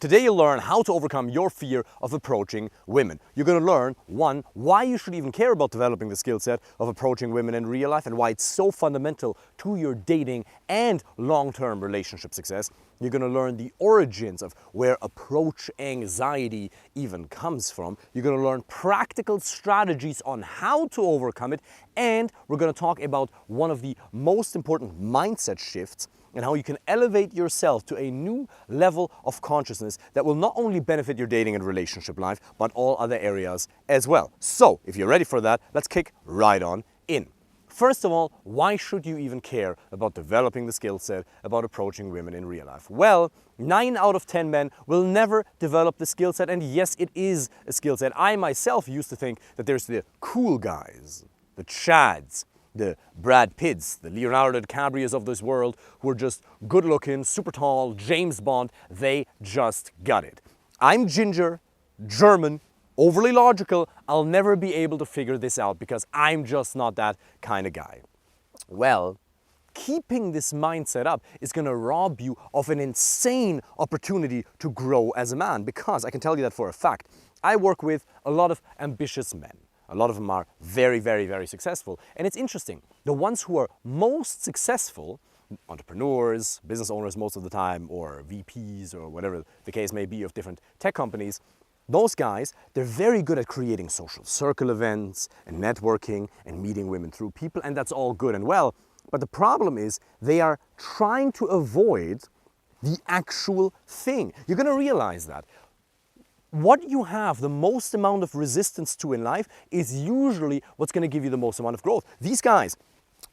Today you'll learn how to overcome your fear of approaching women. You're going to learn, one, why you should even care about developing the skill set of approaching women in real life and why it's so fundamental to your dating and long-term relationship success. You're going to learn the origins of where approach anxiety even comes from. You're going to learn practical strategies on how to overcome it. And we're going to talk about one of the most important mindset shifts and how you can elevate yourself to a new level of consciousness that will not only benefit your dating and relationship life, but all other areas as well. So, if you're ready for that, let's kick right on in. First of all, why should you even care about developing the skill set about approaching women in real life? Well, 9 out of 10 men will never develop the skill set, and yes, it is a skill set. I myself used to think that there's the cool guys, the Chads, the Brad Pitts, the Leonardo DiCaprios of this world, who are just good looking, super tall, James Bond. They just got it. I'm ginger, German, overly logical. I'll never be able to figure this out because I'm just not that kind of guy. Well, keeping this mindset up is going to rob you of an insane opportunity to grow as a man, because I can tell you that for a fact. I work with a lot of ambitious men. A lot of them are very, very, very successful. And it's interesting. The ones who are most successful, entrepreneurs, business owners most of the time, or VPs, or whatever the case may be of different tech companies, those guys, they're very good at creating social circle events and networking and meeting women through people, and that's all good and well. But the problem is they are trying to avoid the actual thing. You're going to realize that. What you have the most amount of resistance to in life is usually what's going to give you the most amount of growth. These guys,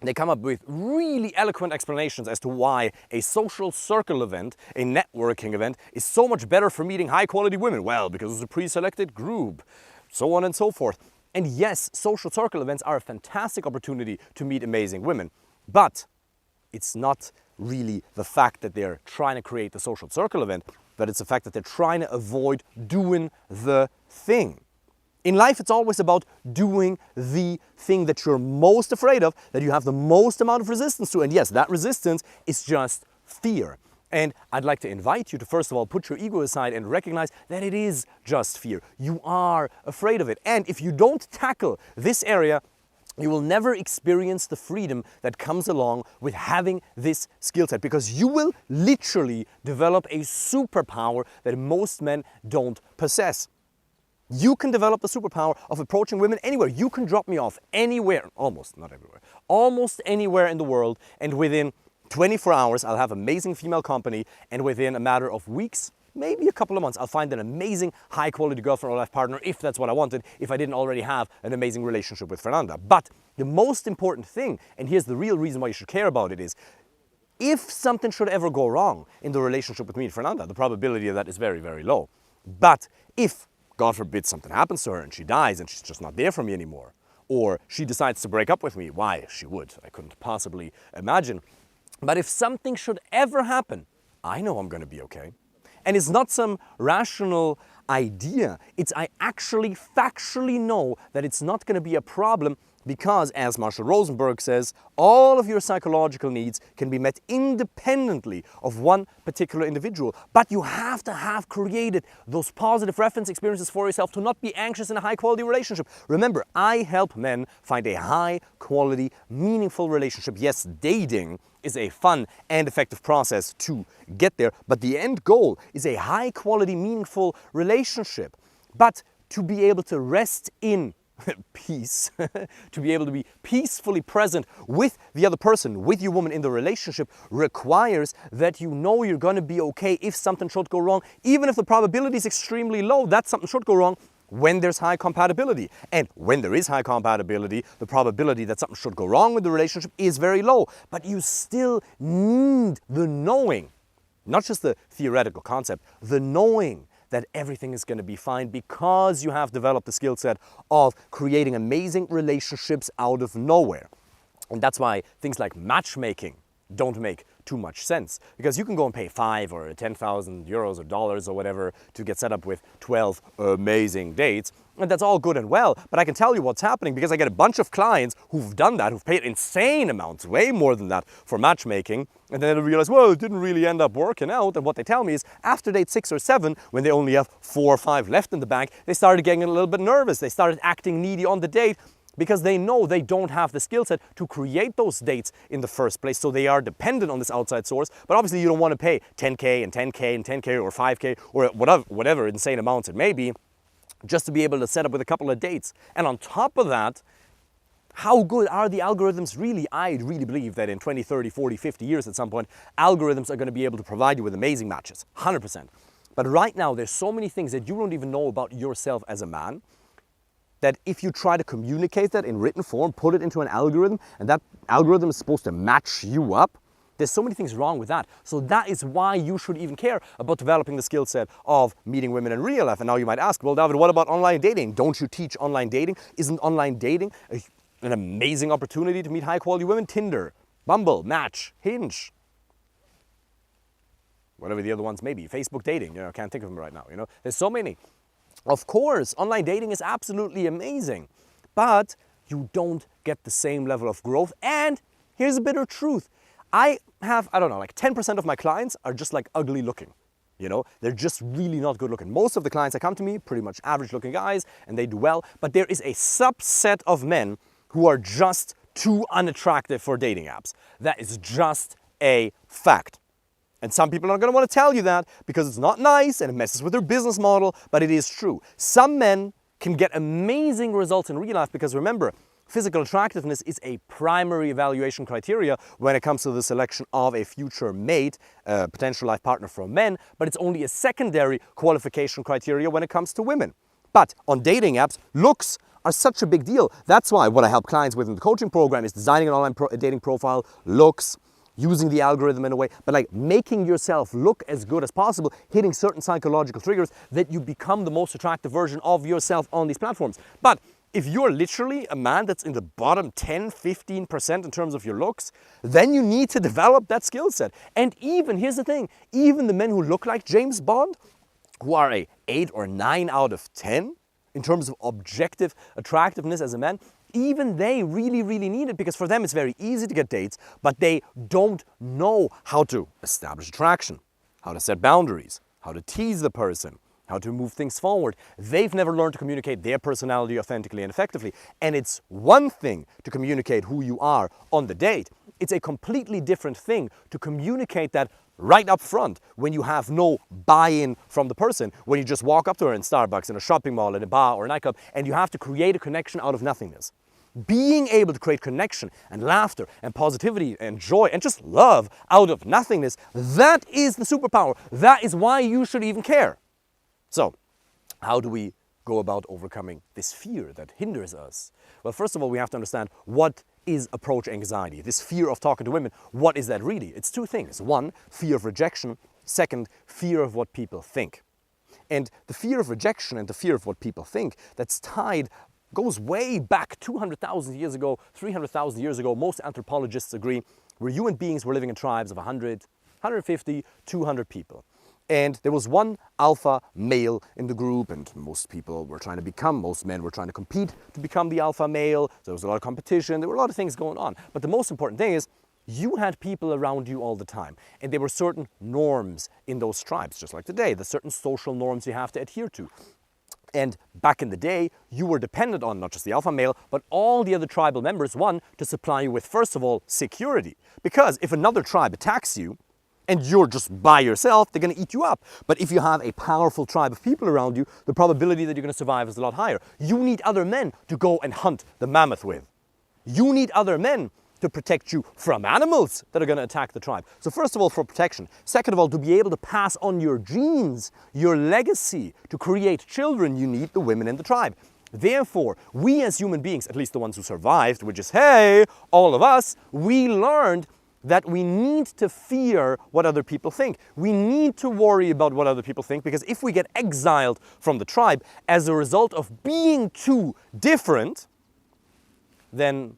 they come up with really eloquent explanations as to why a social circle event, a networking event, is so much better for meeting high quality women. Well, because it's a pre-selected group, so on and so forth. And yes, social circle events are a fantastic opportunity to meet amazing women, but it's not really the fact that they're trying to create the social circle event, but it's the fact that they're trying to avoid doing the thing. In life, it's always about doing the thing that you're most afraid of, that you have the most amount of resistance to. And yes, that resistance is just fear. And I'd like to invite you to, first of all, put your ego aside and recognize that it is just fear. You are afraid of it. And if you don't tackle this area, you will never experience the freedom that comes along with having this skill set, because you will literally develop a superpower that most men don't possess. You can develop the superpower of approaching women anywhere. You can drop me off anywhere, almost, not everywhere, almost anywhere in the world, and within 24 hours I'll have amazing female company, and within a matter of weeks, maybe a couple of months, I'll find an amazing high-quality girlfriend or life partner, if that's what I wanted, if I didn't already have an amazing relationship with Fernanda. But the most important thing, and here's the real reason why you should care about it, is if something should ever go wrong in the relationship with me and Fernanda, the probability of that is very, very low. But if, God forbid, something happens to her and she dies and she's just not there for me anymore, or she decides to break up with me, why, she would, I couldn't possibly imagine. But if something should ever happen, I know I'm going to be okay. And it's not some rational idea. It's I actually factually know that it's not going to be a problem, because, as Marshall Rosenberg says, all of your psychological needs can be met independently of one particular individual. But you have to have created those positive reference experiences for yourself to not be anxious in a high-quality relationship. Remember, I help men find a high-quality, meaningful relationship. Yes, dating is a fun and effective process to get there, but the end goal is a high-quality, meaningful relationship. But to be able to rest in peace, to be able to be peacefully present with the other person, with your woman in the relationship, requires that you know you're going to be okay if something should go wrong, even if the probability is extremely low that something should go wrong, when there's high compatibility. And when there is high compatibility, the probability that something should go wrong with the relationship is very low. But you still need the knowing, not just the theoretical concept, the knowing that everything is going to be fine, because you have developed the skill set of creating amazing relationships out of nowhere. And that's why things like matchmaking, don't make too much sense. Because you can go and pay 5 or 10,000 euros or dollars or whatever to get set up with 12 amazing dates. And that's all good and well, but I can tell you what's happening because I get a bunch of clients who've done that, who've paid insane amounts, way more than that, for matchmaking. And then they realize, well, it didn't really end up working out. And what they tell me is after date 6 or 7, when they only have 4 or 5 left in the bank, they started getting a little bit nervous. They started acting needy on the date because they know they don't have the skill set to create those dates in the first place. So they are dependent on this outside source. But obviously you don't want to pay 10K and 10K and 10K or 5K or whatever insane amounts it may be, just to be able to set up with a couple of dates. And on top of that, how good are the algorithms really? I really believe that in 20, 30, 40, 50 years at some point, algorithms are going to be able to provide you with amazing matches, 100%. But right now, there's so many things that you don't even know about yourself as a man, that if you try to communicate that in written form, put it into an algorithm, and that algorithm is supposed to match you up, there's so many things wrong with that. So that is why you should even care about developing the skill set of meeting women in real life. And now you might ask, well, David, what about online dating? Don't you teach online dating? Isn't online dating an amazing opportunity to meet high quality women? Tinder, Bumble, Match, Hinge, whatever the other ones may be, Facebook dating, I can't think of them right now, There's so many. Of course, online dating is absolutely amazing, but you don't get the same level of growth. And here's a bitter truth. I have, like 10% of my clients are just like ugly looking. They're just really not good looking. Most of the clients that come to me, pretty much average looking guys, and they do well. But there is a subset of men who are just too unattractive for dating apps. That is just a fact. And some people are going to want to tell you that because it's not nice and it messes with their business model, but it is true. Some men can get amazing results in real life because remember, physical attractiveness is a primary evaluation criteria when it comes to the selection of a future mate, a potential life partner for men, but it's only a secondary qualification criteria when it comes to women. But on dating apps, looks are such a big deal. That's why what I help clients with in the coaching program is designing an online dating profile, looks, using the algorithm in a way, but like making yourself look as good as possible, hitting certain psychological triggers that you become the most attractive version of yourself on these platforms. But if you're literally a man that's in the bottom 10, 15% in terms of your looks, then you need to develop that skill set. And even, here's the thing, even the men who look like James Bond, who are a 8 or 9 out of 10 in terms of objective attractiveness as a man, even they really, really need it because for them it's very easy to get dates, but they don't know how to establish attraction, how to set boundaries, how to tease the person, how to move things forward. They've never learned to communicate their personality authentically and effectively. And it's one thing to communicate who you are on the date. It's a completely different thing to communicate that right up front when you have no buy-in from the person, when you just walk up to her in Starbucks, in a shopping mall, in a bar or a nightclub, and you have to create a connection out of nothingness. Being able to create connection and laughter and positivity and joy and just love out of nothingness, that is the superpower. That is why you should even care. So, how do we go about overcoming this fear that hinders us? Well, first of all, we have to understand what is approach anxiety. This fear of talking to women, what is that really? It's two things. One, fear of rejection. Second, fear of what people think. And the fear of rejection and the fear of what people think, that's tied, goes way back 200,000 years ago, 300,000 years ago. Most anthropologists agree where human beings were living in tribes of 100, 150, 200 people. And there was one alpha male in the group, and most men were trying to compete to become the alpha male. There was a lot of competition, there were a lot of things going on. But the most important thing is, you had people around you all the time, and there were certain norms in those tribes, just like today. There's certain social norms you have to adhere to. And back in the day, you were dependent on not just the alpha male, but all the other tribal members, one, to supply you with, first of all, security. Because if another tribe attacks you, and you're just by yourself, they're going to eat you up. But if you have a powerful tribe of people around you, the probability that you're going to survive is a lot higher. You need other men to go and hunt the mammoth with. You need other men to protect you from animals that are going to attack the tribe. So first of all, for protection. Second of all, to be able to pass on your genes, your legacy, to create children, you need the women in the tribe. Therefore, we as human beings, at least the ones who survived, which is, hey, all of us, we learned that we need to fear what other people think. We need to worry about what other people think, because if we get exiled from the tribe as a result of being too different, then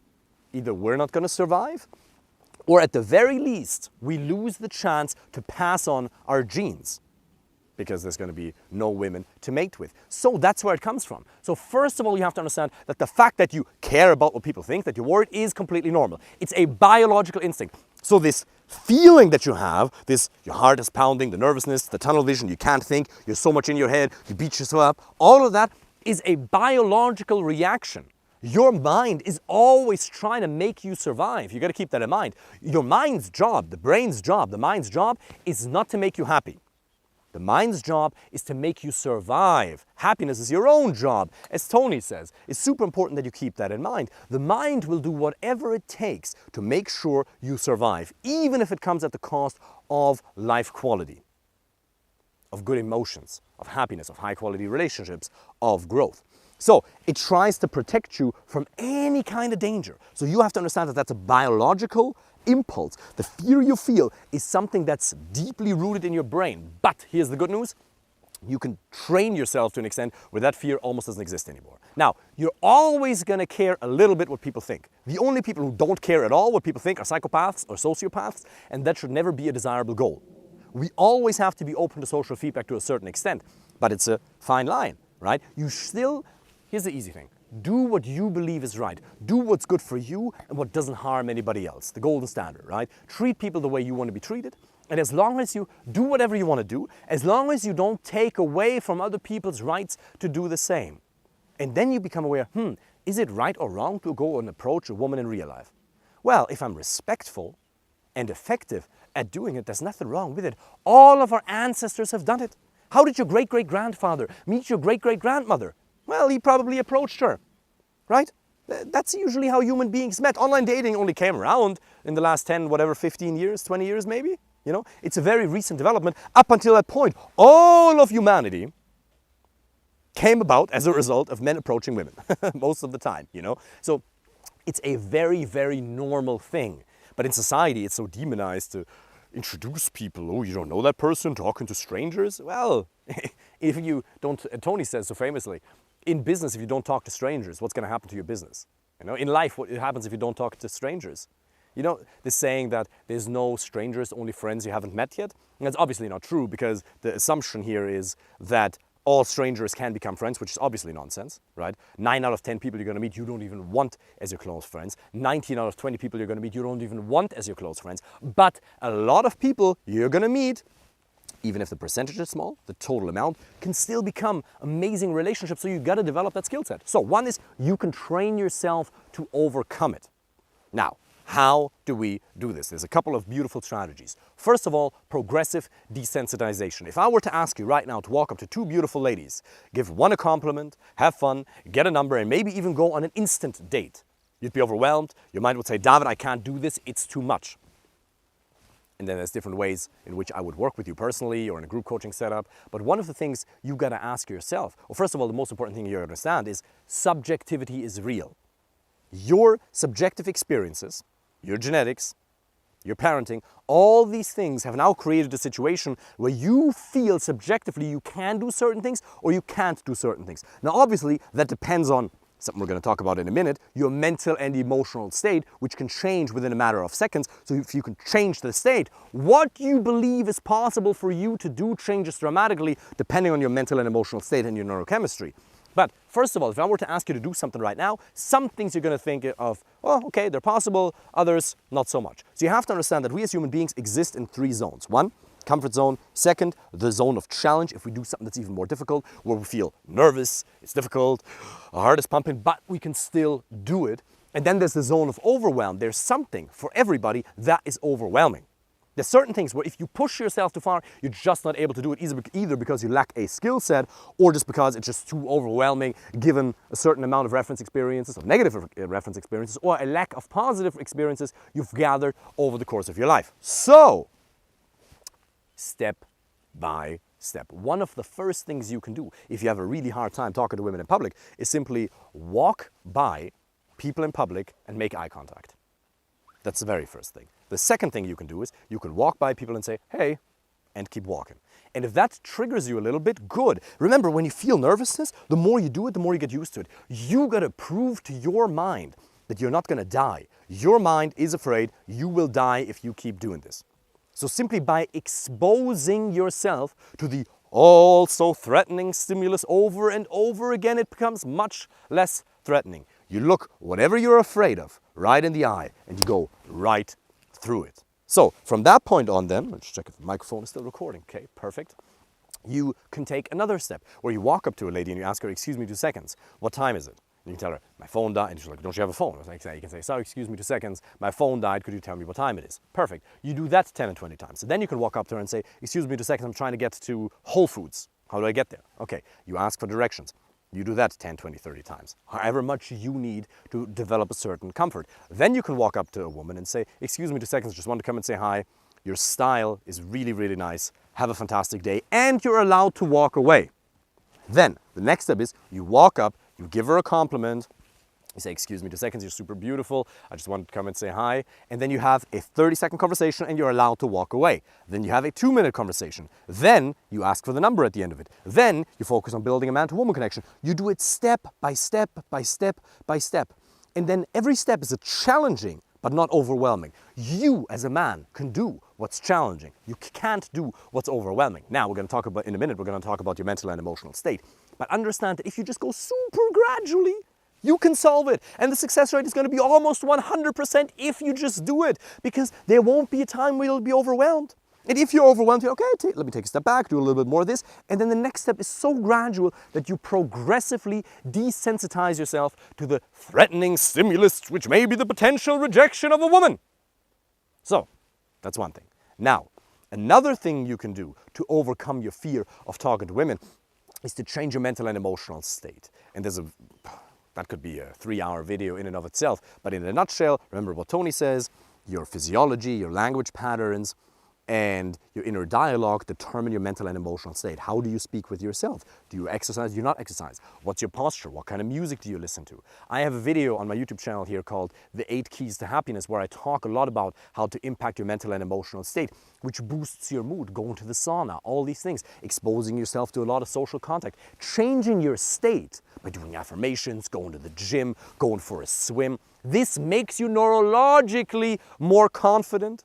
either we're not going to survive, Or at the very least, we lose the chance to pass on our genes because there's going to be no women to mate with. So that's where it comes from. So first of all, you have to understand that the fact that you care about what people think, that you're worried, is completely normal. It's a biological instinct. So this feeling that you have, this, your heart is pounding, the nervousness, the tunnel vision, you can't think, you're so much in your head, you beat yourself up, all of that is a biological reaction. Your mind is always trying to make you survive. You got to keep that in mind. Your mind's job, the brain's job, the mind's job is not to make you happy. The mind's job is to make you survive. Happiness is your own job. As Tony says, it's super important that you keep that in mind. The mind will do whatever it takes to make sure you survive, even if it comes at the cost of life quality, of good emotions, of happiness, of high quality relationships, of growth. So it tries to protect you from any kind of danger. So you have to understand that that's a biological impulse. The fear you feel is something that's deeply rooted in your brain. But here's the good news. You can train yourself to an extent where that fear almost doesn't exist anymore. Now, you're always going to care a little bit what people think. The only people who don't care at all what people think are psychopaths or sociopaths, and that should never be a desirable goal. We always have to be open to social feedback to a certain extent, but it's a fine line, right? You still, here's the easy thing. Do what you believe is right. Do what's good for you and what doesn't harm anybody else. The golden standard, right? Treat people the way you want to be treated. And as long as you do whatever you want to do, as long as you don't take away from other people's rights to do the same. And then you become aware, is it right or wrong to go and approach a woman in real life? Well, if I'm respectful and effective at doing it, there's nothing wrong with it. All of our ancestors have done it. How did your great-great-grandfather meet your great-great-grandmother? Well, he probably approached her, right? That's usually how human beings met. Online dating only came around in the last 10, 15 years, 20 years maybe. You know, it's a very recent development. Up until that point, all of humanity came about as a result of men approaching women, most of the time, you know. So it's a very, very normal thing. But in society, it's so demonized to introduce people. Oh, you don't know that person, talking to strangers? Well, if you don't, Tony says so famously, in business, if you don't talk to strangers, what's going to happen to your business? You know, in life, what happens if you don't talk to strangers? You know, this saying that there's no strangers, only friends you haven't met yet? And that's obviously not true, because the assumption here is that all strangers can become friends, which is obviously nonsense, right? 9 out of 10 people you're going to meet, you don't even want as your close friends. 19 out of 20 people you're going to meet, you don't even want as your close friends. But a lot of people you're going to meet, even if the percentage is small, the total amount can still become amazing relationships. So you've got to develop that skill set. So one is you can train yourself to overcome it. Now, how do we do this? There's a couple of beautiful strategies. First of all, progressive desensitization. If I were to ask you right now to walk up to 2 beautiful ladies, give one a compliment, have fun, get a number, and maybe even go on an instant date, you'd be overwhelmed. Your mind would say, David, I can't do this. It's too much. And then there's different ways in which I would work with you personally or in a group coaching setup. But one of the things you've got to ask yourself, well, first of all, the most important thing you understand is subjectivity is real. Your subjective experiences, your genetics, your parenting, all these things have now created a situation where you feel subjectively you can do certain things or you can't do certain things. Now, obviously, that depends on something we're going to talk about in a minute, your mental and emotional state, which can change within a matter of seconds. So if you can change the state, what you believe is possible for you to do changes dramatically depending on your mental and emotional state and your neurochemistry. But first of all, if I were to ask you to do something right now, some things you're going to think of, oh, okay, they're possible, others not so much. So you have to understand that we as human beings exist in 3 zones. 1, comfort zone. 2nd, the zone of challenge. If we do something that's even more difficult, where we feel nervous, it's difficult, our heart is pumping, but we can still do it. And then there's the zone of overwhelm. There's something for everybody that is overwhelming. There's certain things where if you push yourself too far, you're just not able to do it, either because you lack a skill set or just because it's just too overwhelming given a certain amount of reference experiences, of negative reference experiences, or a lack of positive experiences you've gathered over the course of your life. So, step by step. One of the first things you can do if you have a really hard time talking to women in public is simply walk by people in public and make eye contact. That's the very first thing. The second thing you can do is you can walk by people and say, hey, and keep walking. And if that triggers you a little bit, good. Remember, when you feel nervousness, the more you do it, the more you get used to it. You got to prove to your mind that you're not going to die. Your mind is afraid you will die if you keep doing this. So simply by exposing yourself to the also threatening stimulus over and over again, it becomes much less threatening. You look whatever you're afraid of right in the eye and you go right through it. So from that point on then, let's check if the microphone is still recording. Okay, perfect. You can take another step where you walk up to a lady and you ask her, excuse me 2 seconds, what time is it? And you can tell her, my phone died. And she's like, don't you have a phone? You can say, sorry, excuse me 2 seconds, my phone died, could you tell me what time it is? Perfect. You do that 10 and 20 times. So then you can walk up to her and say, excuse me 2 seconds, I'm trying to get to Whole Foods. How do I get there? Okay, you ask for directions. You do that 10, 20, 30 times, however much you need to develop a certain comfort. Then you can walk up to a woman and say, excuse me 2 seconds, just want to come and say hi. Your style is really, really nice. Have a fantastic day. And you're allowed to walk away. Then the next step is you walk up, you give her a compliment. You say, excuse me 2 seconds, you're super beautiful. I just wanted to come and say hi. And then you have a 30-second conversation and you're allowed to walk away. Then you have a 2-minute conversation. Then you ask for the number at the end of it. Then you focus on building a man-to-woman connection. You do it step by step by step by step. And then every step is a challenging but not overwhelming. You as a man can do what's challenging. You can't do what's overwhelming. Now we're going to talk about, in a minute, we're going to talk about your mental and emotional state. But understand that if you just go super gradually, you can solve it. And the success rate is going to be almost 100% if you just do it. Because there won't be a time where you'll be overwhelmed. And if you're overwhelmed, you're okay, let me take a step back, do a little bit more of this. And then the next step is so gradual that you progressively desensitize yourself to the threatening stimulus, which may be the potential rejection of a woman. So, that's one thing. Now, another thing you can do to overcome your fear of talking to women is to change your mental and emotional state. And that could be a 3-hour video in and of itself. But in a nutshell, remember what Tony says, your physiology, your language patterns, and your inner dialogue determine your mental and emotional state. How do you speak with yourself? Do you exercise? Do you not exercise? What's your posture? What kind of music do you listen to? I have a video on my YouTube channel here called The 8 Keys to Happiness, where I talk a lot about how to impact your mental and emotional state, which boosts your mood, going to the sauna, all these things, exposing yourself to a lot of social contact, changing your state by doing affirmations, going to the gym, going for a swim. This makes you neurologically more confident.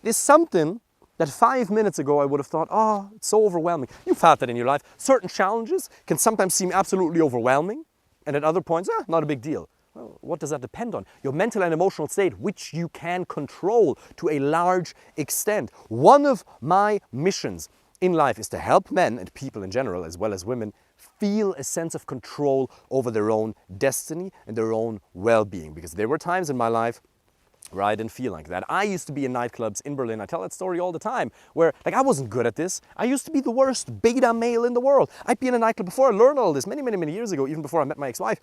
Is something that 5 minutes ago I would have thought, oh, it's so overwhelming. You've had that in your life. Certain challenges can sometimes seem absolutely overwhelming, and at other points, not a big deal. Well, what does that depend on? Your mental and emotional state, which you can control to a large extent. One of my missions in life is to help men and people in general, as well as women, feel a sense of control over their own destiny and their own well-being. Because there were times in my life where I didn't feel like that. I used to be in nightclubs in Berlin, I tell that story all the time, where I wasn't good at this. I used to be the worst beta male in the world. I'd be in a nightclub before I learned all this, many years ago, even before I met my ex-wife.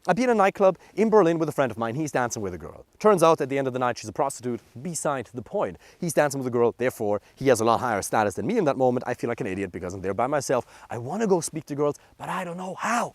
I'd be in a nightclub in Berlin with a friend of mine, he's dancing with a girl. Turns out at the end of the night she's a prostitute, beside the point. He's dancing with a girl, therefore he has a lot higher status than me in that moment. I feel like an idiot because I'm there by myself. I want to go speak to girls, but I don't know how.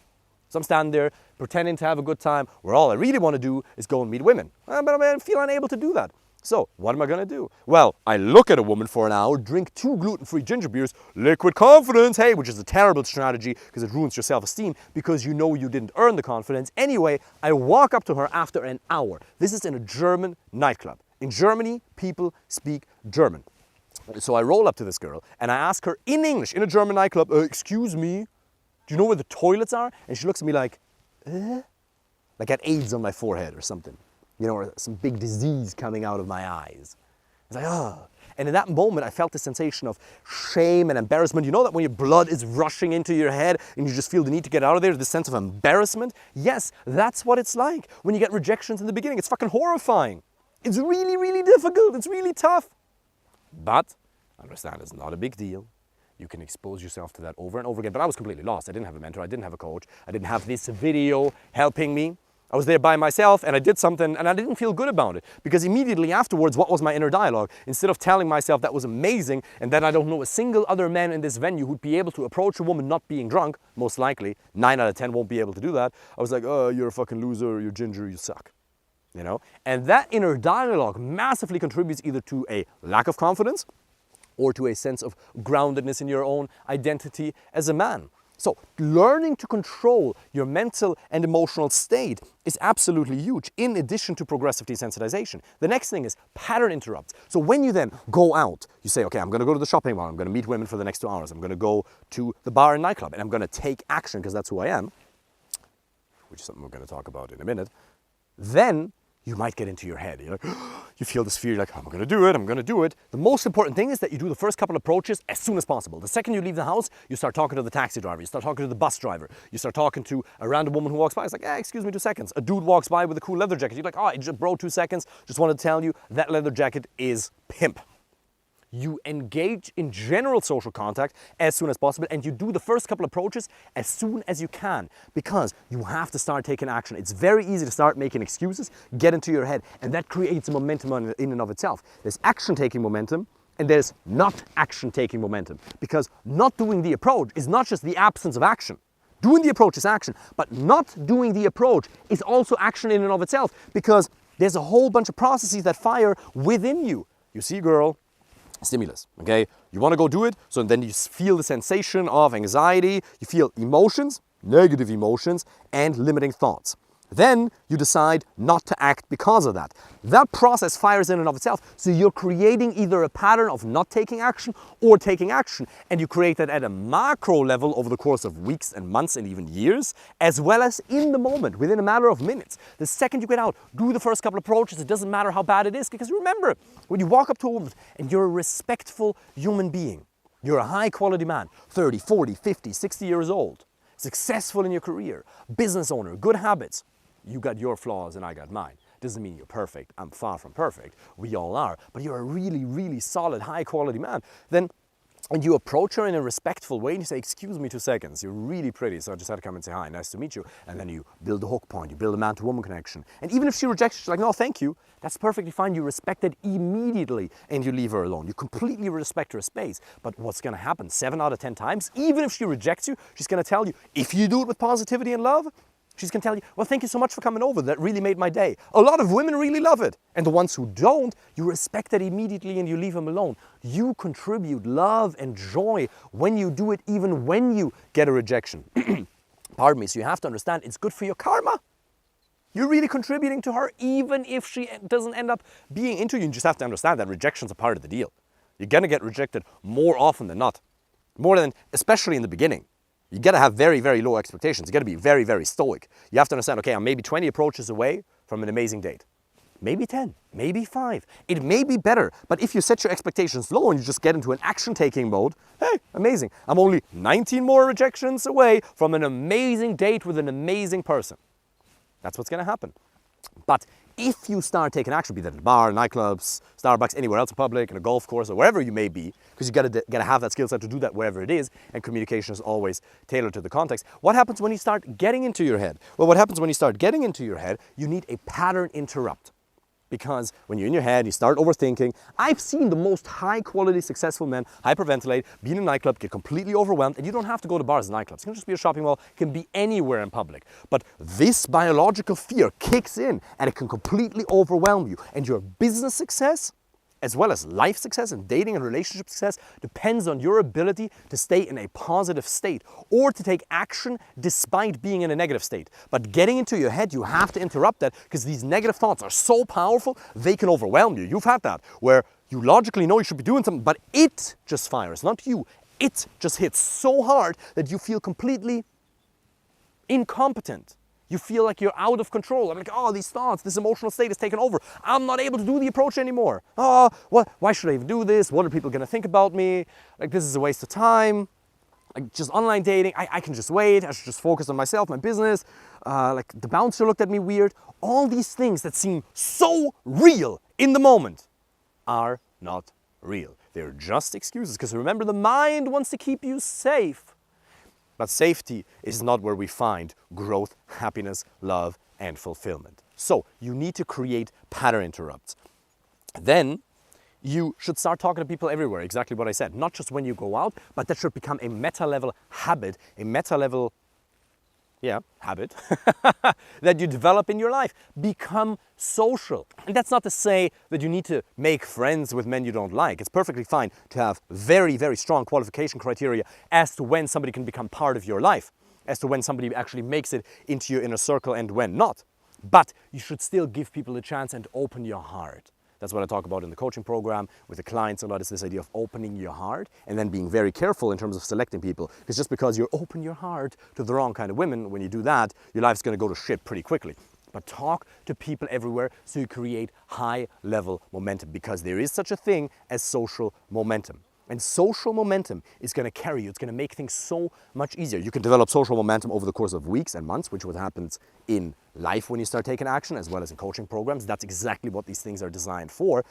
So I'm standing there pretending to have a good time, where all I really want to do is go and meet women. But I feel unable to do that. So what am I going to do? Well, I look at a woman for an hour, drink 2 gluten-free ginger beers, liquid confidence, hey, which is a terrible strategy because it ruins your self-esteem because you know you didn't earn the confidence. Anyway, I walk up to her after an hour. This is in a German nightclub. In Germany, people speak German. So I roll up to this girl and I ask her in English, in a German nightclub, excuse me, do you know where the toilets are? And she looks at me like I got AIDS on my forehead or something. You know, or some big disease coming out of my eyes. It's like, oh. And in that moment, I felt the sensation of shame and embarrassment. You know that when your blood is rushing into your head and you just feel the need to get out of there, this sense of embarrassment? Yes, that's what it's like when you get rejections in the beginning. It's fucking horrifying. It's really difficult. It's really tough. But understand, it's not a big deal. You can expose yourself to that over and over again. But I was completely lost. I didn't have a mentor. I didn't have a coach. I didn't have this video helping me. I was there by myself and I did something and I didn't feel good about it. Because immediately afterwards, what was my inner dialogue? Instead of telling myself that was amazing and that I don't know a single other man in this venue who'd be able to approach a woman not being drunk, most likely, 9 out of 10 won't be able to do that. I was like, oh, you're a fucking loser, you're ginger, you suck. You know? And that inner dialogue massively contributes either to a lack of confidence or to a sense of groundedness in your own identity as a man. So learning to control your mental and emotional state is absolutely huge, in addition to progressive desensitization. The next thing is pattern interrupts. So when you then go out, you say, okay, I'm going to go to the shopping mall, I'm going to meet women for the next 2 hours, I'm going to go to the bar and nightclub, and I'm going to take action because that's who I am, which is something we're going to talk about in a minute. Then you might get into your head. You're like, you feel this fear, you're like, I'm going to do it, I'm going to do it. The most important thing is that you do the first couple of approaches as soon as possible. The second you leave the house, you start talking to the taxi driver, you start talking to the bus driver, you start talking to a random woman who walks by. It's like, excuse me 2 seconds. A dude walks by with a cool leather jacket. You're like, bro, 2 seconds. Just wanted to tell you that leather jacket is pimp. You engage in general social contact as soon as possible, and you do the first couple of approaches as soon as you can, because you have to start taking action. It's very easy to start making excuses, get into your head, and that creates a momentum in and of itself. There's action-taking momentum, and there's not action-taking momentum, because not doing the approach is not just the absence of action. Doing the approach is action, but not doing the approach is also action in and of itself, because there's a whole bunch of processes that fire within you. You see, girl, stimulus, okay? You want to go do it, so then you feel the sensation of anxiety, you feel emotions, negative emotions, and limiting thoughts. Then you decide not to act because of that. That process fires in and of itself, so you're creating either a pattern of not taking action or taking action, and you create that at a macro level over the course of weeks and months and even years, as well as in the moment, within a matter of minutes. The second you get out, do the first couple of approaches, it doesn't matter how bad it is, because remember, when you walk up to a woman and you're a respectful human being, you're a high quality man, 30, 40, 50, 60 years old, successful in your career, business owner, good habits. You got your flaws and I got mine. Doesn't mean you're perfect. I'm far from perfect. We all are. But you're a really, really solid, high quality man. Then, and you approach her in a respectful way and you say, excuse me 2 seconds, you're really pretty, so I just had to come and say hi, nice to meet you. And then you build a hook point, you build a man-to-woman connection. And even if she rejects you, she's like, no, thank you. That's perfectly fine. You respect it immediately and you leave her alone. You completely respect her space. But what's going to happen 7 out of 10 times, even if she rejects you, she's going to tell you, if you do it with positivity and love, she's going to tell you, well, thank you so much for coming over. That really made my day. A lot of women really love it. And the ones who don't, you respect it immediately and you leave them alone. You contribute love and joy when you do it, even when you get a rejection. Pardon me. So you have to understand, it's good for your karma. You're really contributing to her, even if she doesn't end up being into you. You just have to understand that rejection's a part of the deal. You're going to get rejected more often than not. More than, especially in the beginning. You got to have very, very low expectations. You got to be very, very stoic. You have to understand, okay, I'm maybe 20 approaches away from an amazing date. Maybe 10, maybe 5. It may be better, but if you set your expectations low and you just get into an action-taking mode, hey, amazing. I'm only 19 more rejections away from an amazing date with an amazing person. That's what's going to happen. But if you start taking action, be that at a bar, nightclubs, Starbucks, anywhere else in public, in a golf course, or wherever you may be, because you got to have that skill set to do that wherever it is, and communication is always tailored to the context. What happens when you start getting into your head? Well, what happens when you start getting into your head, you need a pattern interrupt. Because when you're in your head, you start overthinking. I've seen the most high-quality, successful men hyperventilate, be in a nightclub, get completely overwhelmed, and you don't have to go to bars and nightclubs. It can just be a shopping mall, it can be anywhere in public. But this biological fear kicks in, and it can completely overwhelm you. And your business success, as well as life success and dating and relationship success, depends on your ability to stay in a positive state or to take action despite being in a negative state. But getting into your head, you have to interrupt that, because these negative thoughts are so powerful, they can overwhelm you. You've had that, where you logically know you should be doing something, but it just fires, not you. It just hits so hard that you feel completely incompetent. You feel like you're out of control. I'm like, oh, these thoughts, this emotional state is taken over. I'm not able to do the approach anymore. Oh, why should I even do this? What are people going to think about me? Like, this is a waste of time. Like, just online dating, I can just wait. I should just focus on myself, my business. Like, the bouncer looked at me weird. All these things that seem so real in the moment are not real. They're just excuses. Because remember, the mind wants to keep you safe. But safety is not where we find growth, happiness, love, and fulfillment. So you need to create pattern interrupts. Then you should start talking to people everywhere, exactly what I said. Not just when you go out, but that should become a meta-level habit, a meta-level yeah, habit, that you develop in your life. Become social. And that's not to say that you need to make friends with men you don't like. It's perfectly fine to have very, very strong qualification criteria as to when somebody can become part of your life, as to when somebody actually makes it into your inner circle and when not. But you should still give people a chance and open your heart. That's what I talk about in the coaching program with the clients a lot, is this idea of opening your heart and then being very careful in terms of selecting people. Because just because you open your heart to the wrong kind of women, when you do that, your life's going to go to shit pretty quickly. But talk to people everywhere so you create high-level momentum, because there is such a thing as social momentum. And social momentum is going to carry you. It's going to make things so much easier. You can develop social momentum over the course of weeks and months, which is what happens in life when you start taking action, as well as in coaching programs. That's exactly what these things are designed for.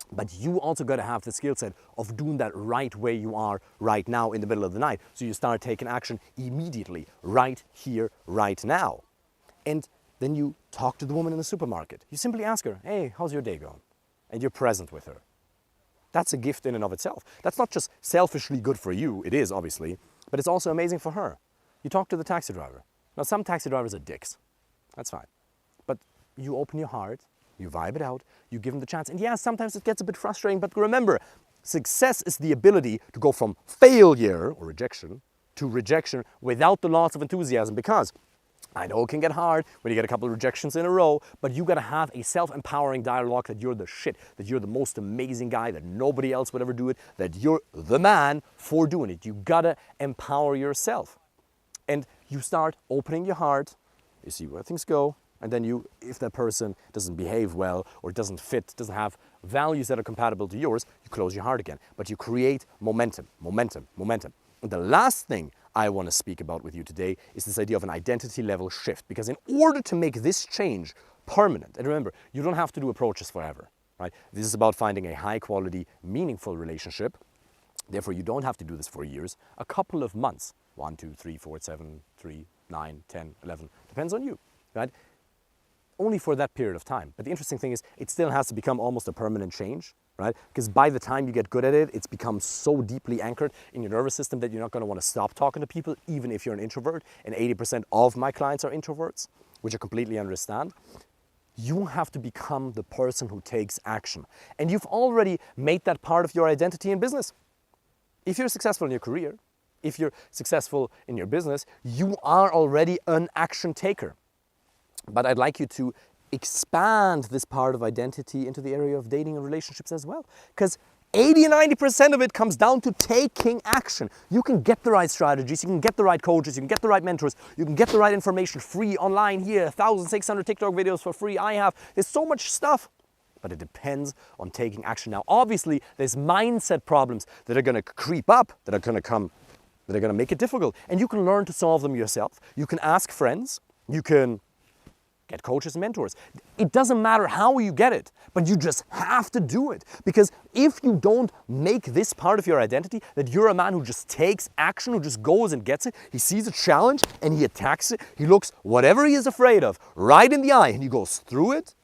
But you also got to have the skill set of doing that right where you are right now in the middle of the night. So you start taking action immediately, right here, right now. And then you talk to the woman in the supermarket. You simply ask her, hey, how's your day going? And you're present with her. That's a gift in and of itself. That's not just selfishly good for you, it is obviously, but it's also amazing for her. You talk to the taxi driver. Now some taxi drivers are dicks, that's fine. But you open your heart, you vibe it out, you give them the chance. And yeah, sometimes it gets a bit frustrating, but remember, success is the ability to go from failure or rejection to rejection without the loss of enthusiasm, because I know it can get hard when you get a couple of rejections in a row, but you gotta have a self-empowering dialogue that you're the shit, that you're the most amazing guy, that nobody else would ever do it, that you're the man for doing it. You gotta empower yourself. And you start opening your heart, you see where things go, and then you, if that person doesn't behave well or doesn't fit, doesn't have values that are compatible to yours, you close your heart again. But you create momentum, momentum, momentum. And the last thing I want to speak about with you today is this idea of an identity level shift. Because in order to make this change permanent, and remember, you don't have to do approaches forever, right? This is about finding a high quality, meaningful relationship. Therefore, you don't have to do this for years. A couple of months, 1, 2, 3, 4, 7, 3, 9, 10, 11, depends on you, right? Only for that period of time. But the interesting thing is, it still has to become almost a permanent change, right? Because by the time you get good at it, it's become so deeply anchored in your nervous system that you're not going to want to stop talking to people, even if you're an introvert. And 80% of my clients are introverts, which I completely understand. You have to become the person who takes action. And you've already made that part of your identity in business. If you're successful in your career, if you're successful in your business, you are already an action taker. But I'd like you to expand this part of identity into the area of dating and relationships as well. Because 80-90% of it comes down to taking action. You can get the right strategies, you can get the right coaches, you can get the right mentors, you can get the right information free online here, 1,600 TikTok videos for free there's so much stuff. But it depends on taking action. Now, obviously, there's mindset problems that are going to creep up, that are going to come, that are going to make it difficult. And you can learn to solve them yourself. You can ask friends, you can get coaches and mentors. It doesn't matter how you get it, but you just have to do it. Because if you don't make this part of your identity, that you're a man who just takes action, who just goes and gets it, he sees a challenge and he attacks it, he looks whatever he is afraid of right in the eye and he goes through it,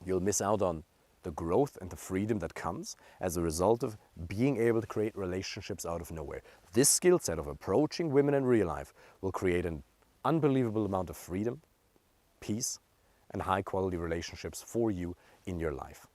you'll miss out on the growth and the freedom that comes as a result of being able to create relationships out of nowhere. This skill set of approaching women in real life will create an unbelievable amount of freedom, peace, and high quality relationships for you in your life.